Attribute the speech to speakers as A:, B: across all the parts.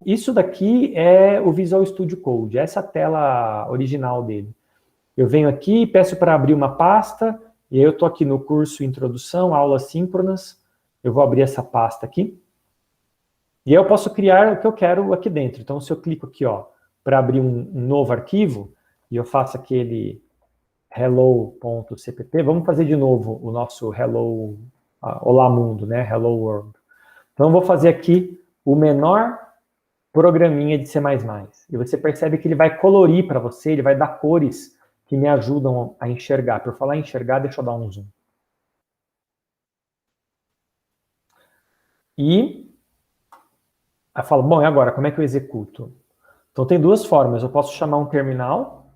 A: Isso daqui é o Visual Studio Code, essa é a tela original dele. Eu venho aqui, peço para abrir uma pasta, e aí eu estou aqui no curso Introdução, Aulas Síncronas, eu vou abrir essa pasta aqui, e aí eu posso criar o que eu quero aqui dentro. Então, se eu clico aqui, ó, para abrir um novo arquivo, e eu faço aquele hello.cpp, vamos fazer de novo o nosso hello, olá mundo, né, hello world. Então, eu vou fazer aqui o menor programinha de C++. E você percebe que ele vai colorir para você, ele vai dar cores que me ajudam a enxergar. Por falar em enxergar, deixa eu dar um zoom. E eu falo, bom, e agora, como é que eu executo? Então tem duas formas, eu posso chamar um terminal.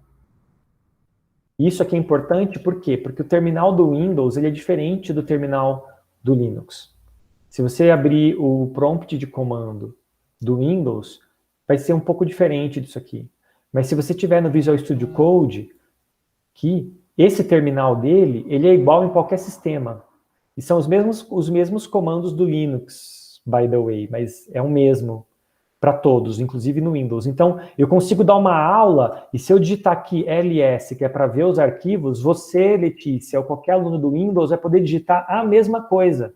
A: Isso aqui é importante, por quê? Porque o terminal do Windows ele é diferente do terminal do Linux. Se você abrir o prompt de comando do Windows, vai ser um pouco diferente disso aqui. Mas se você tiver no Visual Studio Code, que esse terminal dele, ele é igual em qualquer sistema. E são os mesmos comandos do Linux, by the way, mas é o mesmo para todos, inclusive no Windows. Então, eu consigo dar uma aula, e se eu digitar aqui ls, que é para ver os arquivos, você, Letícia, ou qualquer aluno do Windows, vai poder digitar a mesma coisa.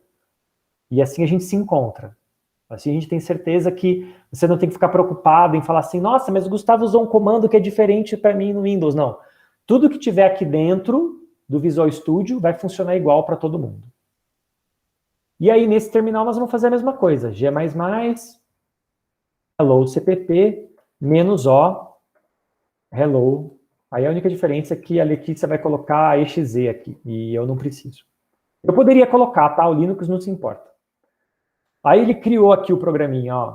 A: E assim a gente se encontra. Assim a gente tem certeza que você não tem que ficar preocupado em falar assim, nossa, mas o Gustavo usou um comando que é diferente para mim no Windows. Não. Tudo que tiver aqui dentro do Visual Studio vai funcionar igual para todo mundo. E aí, nesse terminal, nós vamos fazer a mesma coisa. G++, hello cpp, -o, hello. Aí a única diferença é que a Letícia vai colocar a exe aqui, e eu não preciso. Eu poderia colocar, tá? O Linux não se importa. Aí ele criou aqui o programinha, ó.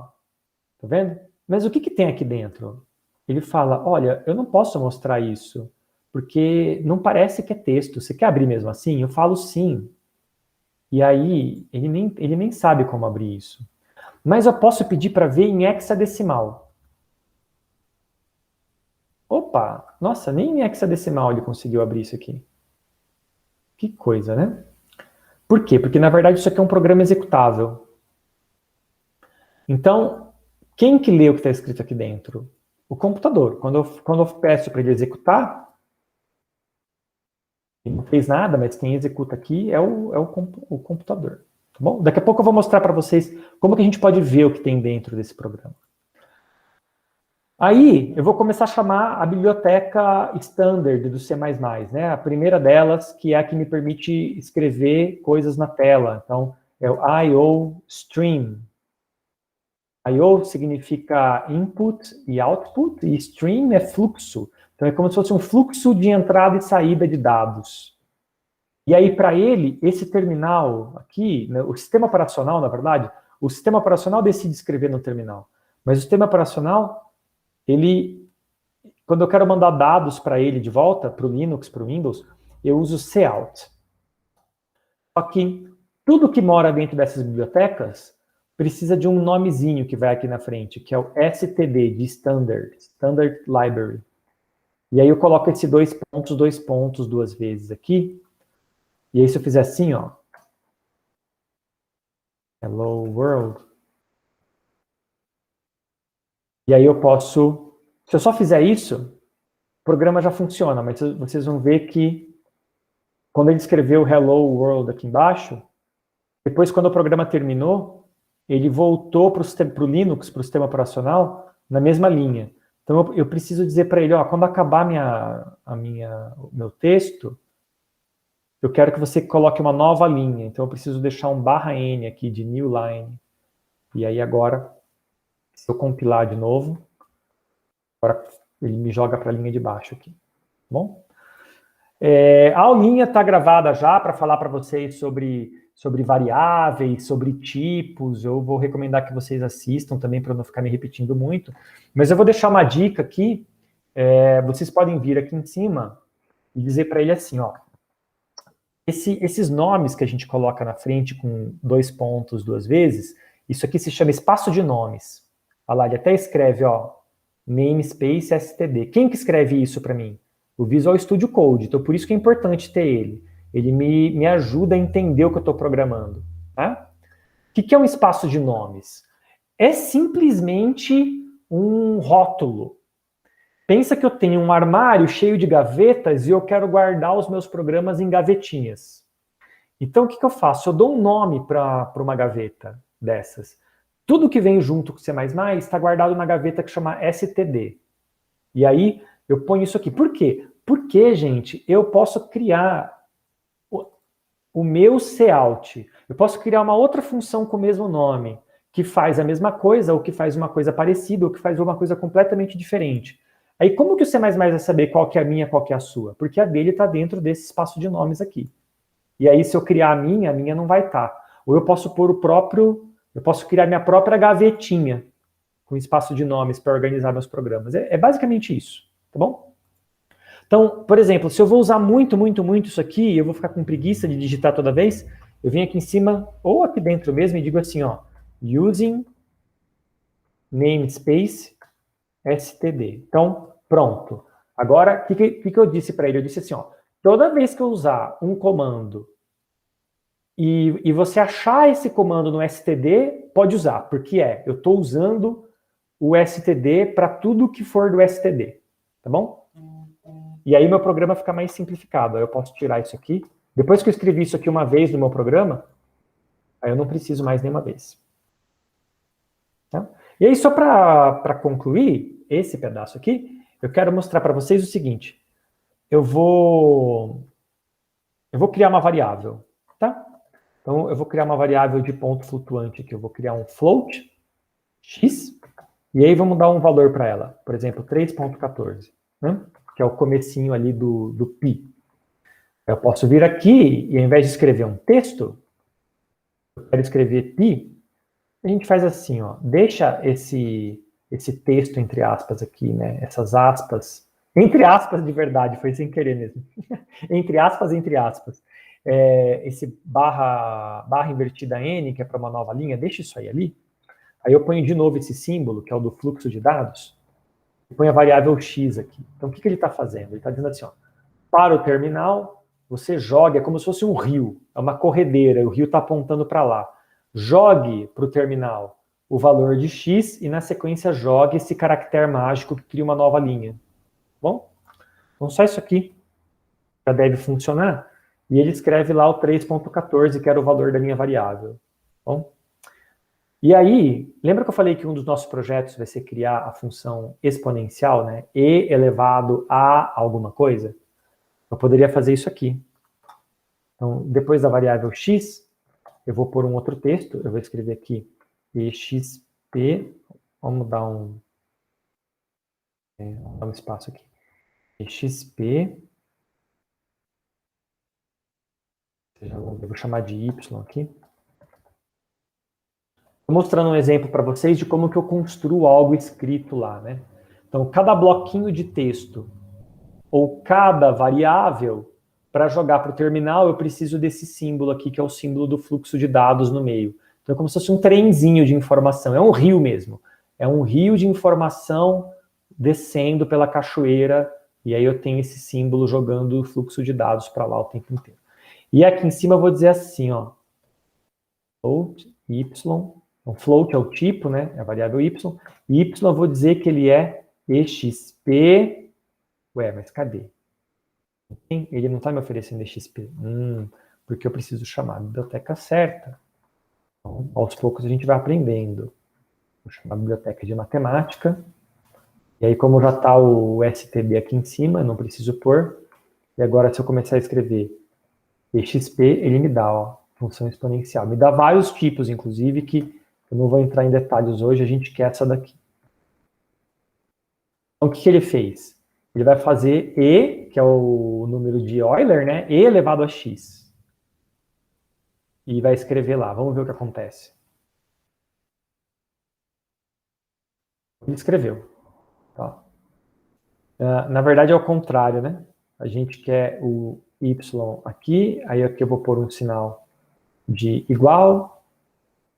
A: Tá vendo? Mas o que tem aqui dentro? Ele fala, olha, eu não posso mostrar isso, porque não parece que é texto. Você quer abrir mesmo assim? Eu falo sim. E aí, ele nem sabe como abrir isso. Mas eu posso pedir para ver em hexadecimal. Opa, nossa, nem em hexadecimal ele conseguiu abrir isso aqui. Que coisa, né? Por quê? Porque, na verdade, isso aqui é um programa executável. Então, quem que lê o que está escrito aqui dentro? O computador. Quando eu peço para ele executar, ele não fez nada, mas quem executa aqui é o computador. Tá bom? Daqui a pouco eu vou mostrar para vocês como que a gente pode ver o que tem dentro desse programa. Aí, eu vou começar a chamar a biblioteca standard do C++, né? A primeira delas, que é a que me permite escrever coisas na tela. Então, é o IOStream. I/O significa input e output, e stream é fluxo. Então, é como se fosse um fluxo de entrada e saída de dados. E aí, para ele, esse terminal aqui, né, o sistema operacional, na verdade, o sistema operacional decide escrever no terminal. Mas o sistema operacional, ele, quando eu quero mandar dados para ele de volta, para o Linux, para o Windows, eu uso cout. Só que tudo que mora dentro dessas bibliotecas precisa de um nomezinho que vai aqui na frente, que é o STD, de Standard Library. E aí eu coloco esse dois pontos duas vezes aqui. E aí se eu fizer assim, ó, hello world. E aí eu posso, se eu só fizer isso, o programa já funciona, mas vocês vão ver que quando ele escreveu hello world aqui embaixo, depois quando o programa terminou, ele voltou para o Linux, para o sistema operacional, na mesma linha. Então eu preciso dizer para ele, ó, quando acabar o meu texto, eu quero que você coloque uma nova linha. Então eu preciso deixar um /n aqui de new line. E aí agora, se eu compilar de novo, agora ele me joga para a linha de baixo aqui. Tá bom? A aulinha está gravada já para falar para vocês sobre variáveis, sobre tipos. Eu vou recomendar que vocês assistam também para não ficar me repetindo muito. Mas eu vou deixar uma dica aqui. Vocês podem vir aqui em cima e dizer para ele assim, ó, esses nomes que a gente coloca na frente com dois pontos duas vezes, isso aqui se chama espaço de nomes. Olha lá, ele até escreve, ó, namespace std. Quem que escreve isso para mim? O Visual Studio Code. Então, por isso que é importante ter ele. Ele me ajuda a entender o que eu estou programando. Tá? O que é um espaço de nomes? é simplesmente um rótulo. Pensa que eu tenho um armário cheio de gavetas e eu quero guardar os meus programas em gavetinhas. Então, o que eu faço? Eu dou um nome para uma gaveta dessas. Tudo que vem junto com o C++ está guardado numa gaveta que chama std. E aí, eu ponho isso aqui. Por quê? Porque, gente, eu posso criar o meu cout. Eu posso criar uma outra função com o mesmo nome, que faz a mesma coisa, ou que faz uma coisa parecida, ou que faz uma coisa completamente diferente. Aí, como que o C++ vai saber qual que é a minha, qual que é a sua? Porque a dele está dentro desse espaço de nomes aqui. E aí, se eu criar a minha não vai estar. Ou eu posso pôr eu posso criar minha própria gavetinha com espaço de nomes para organizar meus programas. É basicamente isso, tá bom? Então, por exemplo, se eu vou usar muito isso aqui, e eu vou ficar com preguiça de digitar toda vez, eu venho aqui em cima, ou aqui dentro mesmo, e digo assim, ó, using namespace std. Então, pronto. Agora, o que eu disse para ele? Eu disse assim, ó, toda vez que eu usar um comando e você achar esse comando no std, pode usar, porque eu estou usando o std para tudo que for do std, tá bom? E aí meu programa fica mais simplificado. Aí eu posso tirar isso aqui. Depois que eu escrevi isso aqui uma vez no meu programa, aí eu não preciso mais nenhuma vez. Tá? E aí, só para concluir esse pedaço aqui, eu quero mostrar para vocês o seguinte. Eu vou criar uma variável, tá? Então, eu vou criar uma variável de ponto flutuante aqui. Eu vou criar um float, x, e aí vamos dar um valor para ela. Por exemplo, 3.14, né? Que é o comecinho ali do pi. Eu posso vir aqui e ao invés de escrever um texto, eu quero escrever pi, a gente faz assim, ó, deixa esse texto entre aspas aqui, né, essas aspas, entre aspas de verdade, foi sem querer mesmo, entre aspas, esse barra invertida n, que é para uma nova linha, deixa isso aí ali, aí eu ponho de novo esse símbolo, que é o do fluxo de dados, e ponho a variável x aqui. Então, o que ele está fazendo? Ele está dizendo assim, ó, para o terminal, você joga, é como se fosse um rio, é uma corredeira, o rio está apontando para lá. Jogue para o terminal o valor de x e, na sequência, jogue esse caractere mágico que cria uma nova linha. Bom? Então, só isso aqui já deve funcionar. E ele escreve lá o 3.14, que era o valor da minha variável. Bom? E aí, lembra que eu falei que um dos nossos projetos vai ser criar a função exponencial, né? E elevado a alguma coisa? Eu poderia fazer isso aqui. Então, depois da variável x, eu vou pôr um outro texto, eu vou escrever aqui exp, vamos dar um espaço aqui, exp, eu vou chamar de y aqui. Estou mostrando um exemplo para vocês de como que eu construo algo escrito lá, né? Então, cada bloquinho de texto ou cada variável, para jogar para o terminal, eu preciso desse símbolo aqui, que é o símbolo do fluxo de dados no meio. Então, é como se fosse um trenzinho de informação. É um rio mesmo. É um rio de informação descendo pela cachoeira, e aí eu tenho esse símbolo jogando o fluxo de dados para lá o tempo inteiro. E aqui em cima eu vou dizer assim, ó, float, y, então, float é o tipo, né, é a variável y, e y eu vou dizer que ele é exp, ué, mas cadê? Ele não está me oferecendo XP. Porque eu preciso chamar a biblioteca certa. Então, aos poucos a gente vai aprendendo. Vou chamar a biblioteca de matemática. E aí, como já está o std aqui em cima, não preciso pôr. E agora, se eu começar a escrever exp, ele me dá, ó, função exponencial. Me dá vários tipos, inclusive, que eu não vou entrar em detalhes hoje, a gente quer essa daqui. Então, o que ele fez? Ele vai fazer e, que é o número de Euler, né? E elevado a x. E vai escrever lá. Vamos ver o que acontece. Ele escreveu. Tá? Na verdade, é o contrário, né? A gente quer o y aqui, aí aqui eu vou pôr um sinal de igual,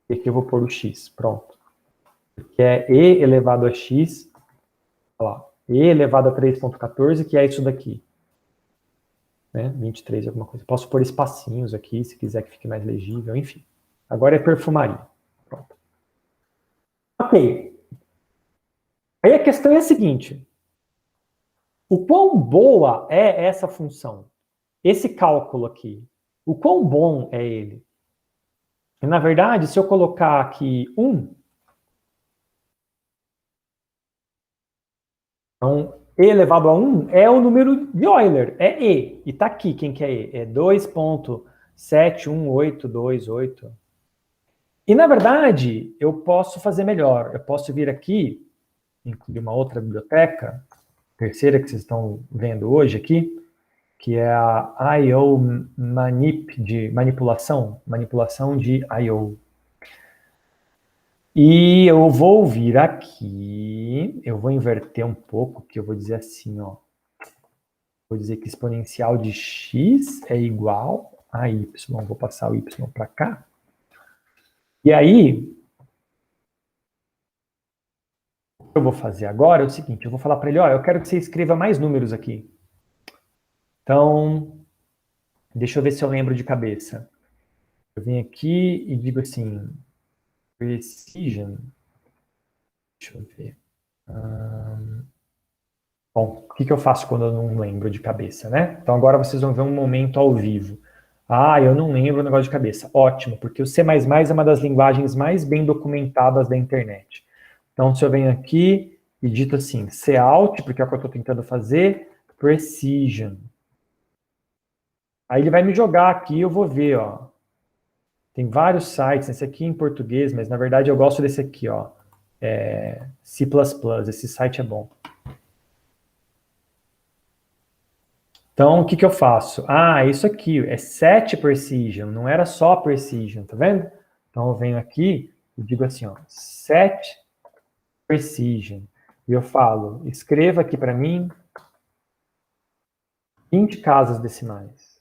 A: e aqui eu vou pôr o x. Pronto. Que é e elevado a x, olha lá, e elevado a 3.14, que é isso daqui. Né? 23, alguma coisa. Posso pôr espacinhos aqui, se quiser que fique mais legível, enfim. Agora é perfumaria. Pronto. Ok. Aí a questão é a seguinte. O quão boa é essa função? Esse cálculo aqui. O quão bom é ele? E, na verdade, se eu colocar aqui 1, então, e elevado a 1 é o número de Euler, é E. E está aqui, quem que é E? É 2,71828. E, na verdade, eu posso fazer melhor. Eu posso vir aqui, incluir uma outra biblioteca, terceira que vocês estão vendo hoje aqui, que é a I/O Manip, de manipulação de I/O. E eu vou vir aqui, eu vou inverter um pouco, que eu vou dizer assim, ó. Vou dizer que exponencial de x é igual a y. Vou passar o y para cá. E aí, o que eu vou fazer agora é o seguinte, eu vou falar para ele, ó, eu quero que você escreva mais números aqui. Então, deixa eu ver se eu lembro de cabeça. Eu venho aqui e digo assim, precision. Deixa eu ver. Bom, o que eu faço quando eu não lembro de cabeça, né? Então agora vocês vão ver um momento ao vivo. Ah, eu não lembro o negócio de cabeça. Ótimo, porque o C++ é uma das linguagens mais bem documentadas da internet. Então se eu venho aqui e dito assim, Cout, porque é o que eu estou tentando fazer, precision. Aí ele vai me jogar aqui, eu vou ver, ó. Tem vários sites, esse aqui em português, mas na verdade eu gosto desse aqui, ó. C++, esse site é bom. Então, o que eu faço? Ah, isso aqui é set precision, não era só precision, tá vendo? Então, eu venho aqui e digo assim, ó, set precision. E eu falo, escreva aqui para mim 20 casas decimais.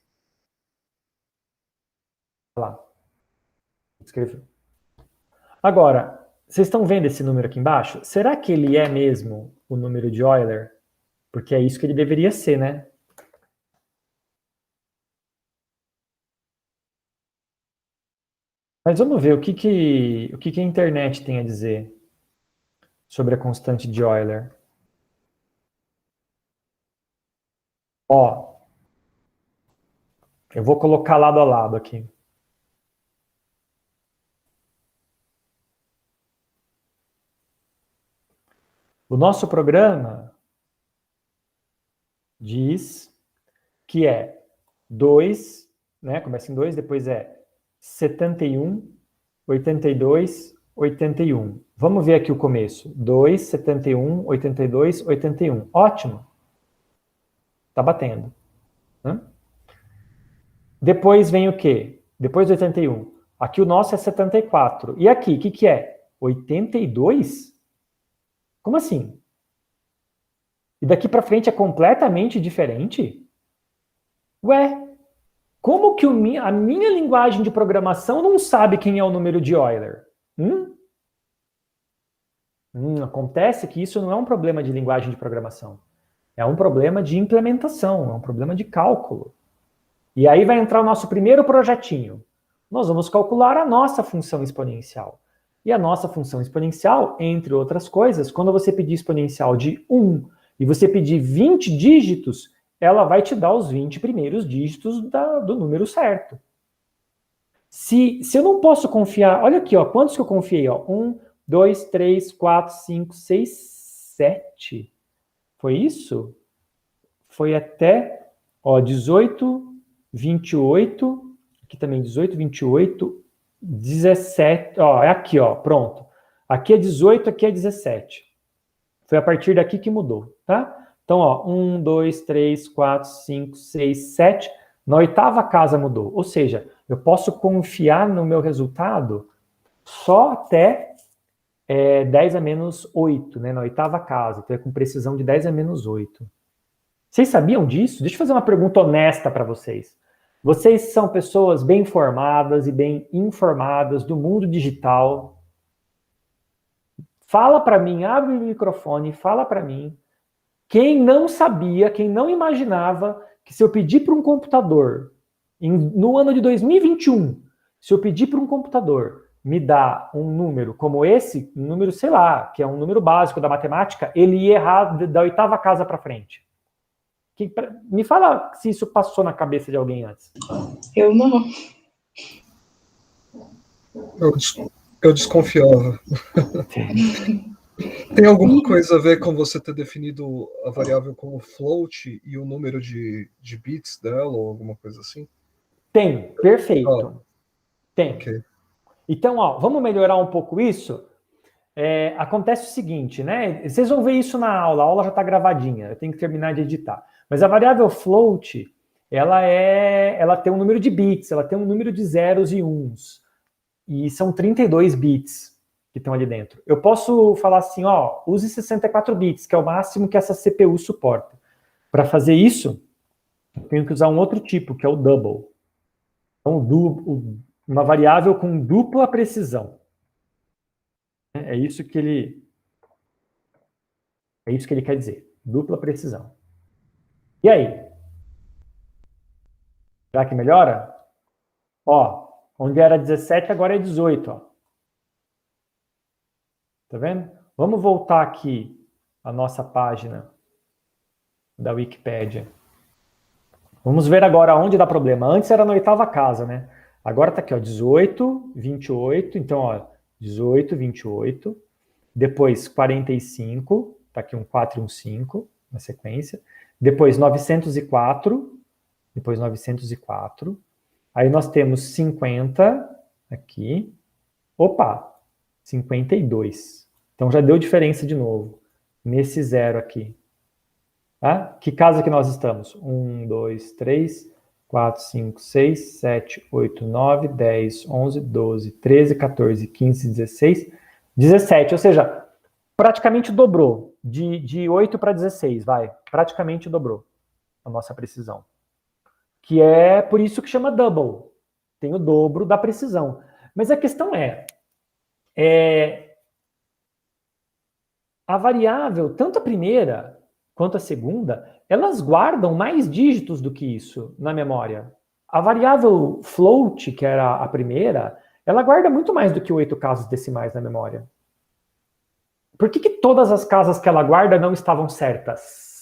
A: Olha lá. Escreveu. Agora, vocês estão vendo esse número aqui embaixo? Será que ele é mesmo o número de Euler? Porque é isso que ele deveria ser, né? Mas vamos ver o que a internet tem a dizer sobre a constante de Euler. Ó, eu vou colocar lado a lado aqui. O nosso programa diz que é 2, né? Começa em 2, depois é 71, 82, 81. Vamos ver aqui o começo. 2, 71, 82, 81. Ótimo. Tá batendo. Né? Depois vem o quê? Depois do 81. Aqui o nosso é 74. E aqui, o que é? 82? Como assim? E daqui para frente é completamente diferente? Ué, como que a minha linguagem de programação não sabe quem é o número de Euler? Acontece que isso não é um problema de linguagem de programação. É um problema de implementação, é um problema de cálculo. E aí vai entrar o nosso primeiro projetinho. Nós vamos calcular a nossa função exponencial. E a nossa função exponencial, entre outras coisas, quando você pedir exponencial de 1 e você pedir 20 dígitos, ela vai te dar os 20 primeiros dígitos do número certo. Se eu não posso confiar, olha aqui, ó, quantos que eu confiei? Ó, 1, 2, 3, 4, 5, 6, 7. Foi isso? Foi até, ó, 18, 28, aqui também 18, 28, 17, ó, é aqui, ó, pronto. Aqui é 18, aqui é 17. Foi a partir daqui que mudou, tá? Então, ó, 1, 2, 3, 4, 5, 6, 7. Na oitava casa mudou. Ou seja, eu posso confiar no meu resultado só até 10 a menos 8, né? Na oitava casa. Então, é com precisão de 10 a menos 8. Vocês sabiam disso? Deixa eu fazer uma pergunta honesta para vocês. Vocês são pessoas bem informadas e bem informadas do mundo digital. Fala para mim, abre o microfone, fala para mim. Quem não sabia, quem não imaginava que se eu pedir para um computador, no ano de 2021, se eu pedir para um computador me dá um número como esse, um número, sei lá, que é um número básico da matemática, ele ia errar da 8ª casa para frente. Me fala se isso passou na cabeça de alguém antes.
B: Eu não.
C: Eu desconfiava. Tem alguma coisa a ver com você ter definido a variável como float e o número de bits dela, ou alguma coisa assim?
A: Tem, perfeito. Tem.
C: Okay.
A: Então, ó, vamos melhorar um pouco isso? Acontece o seguinte, né? Vocês vão ver isso na aula, a aula já está gravadinha, eu tenho que terminar de editar. Mas a variável float, ela tem um número de bits, ela tem um número de zeros e uns. E são 32 bits que estão ali dentro. Eu posso falar assim, ó, use 64 bits, que é o máximo que essa CPU suporta. Para fazer isso, eu tenho que usar um outro tipo, que é o double. Então, uma variável com dupla precisão. É isso que ele quer dizer, dupla precisão. E aí? Será que melhora? Ó, onde era 17, agora é 18, ó. Tá vendo? Vamos voltar aqui à nossa página da Wikipédia. Vamos ver agora onde dá problema. Antes era na 8ª casa, né? Agora tá aqui, ó, 18, 28. Então, ó, 18, 28. Depois 45. Tá aqui um 4 e um 5 na sequência. Depois 904. Depois 904. Aí nós temos 50 aqui. Opa! 52. Então já deu diferença de novo. Nesse zero aqui. Tá? Que casa que nós estamos? 1, 2, 3, 4, 5, 6, 7, 8, 9, 10, 11, 12, 13, 14, 15, 16, 17. Ou seja, praticamente dobrou. De 8 para 16, vai. Praticamente dobrou a nossa precisão. Que é por isso que chama double. Tem o dobro da precisão. Mas a questão a variável, tanto a primeira quanto a segunda, elas guardam mais dígitos do que isso na memória. A variável float, que era a primeira, ela guarda muito mais do que 8 casas decimais na memória. Por que todas as casas que ela guarda não estavam certas?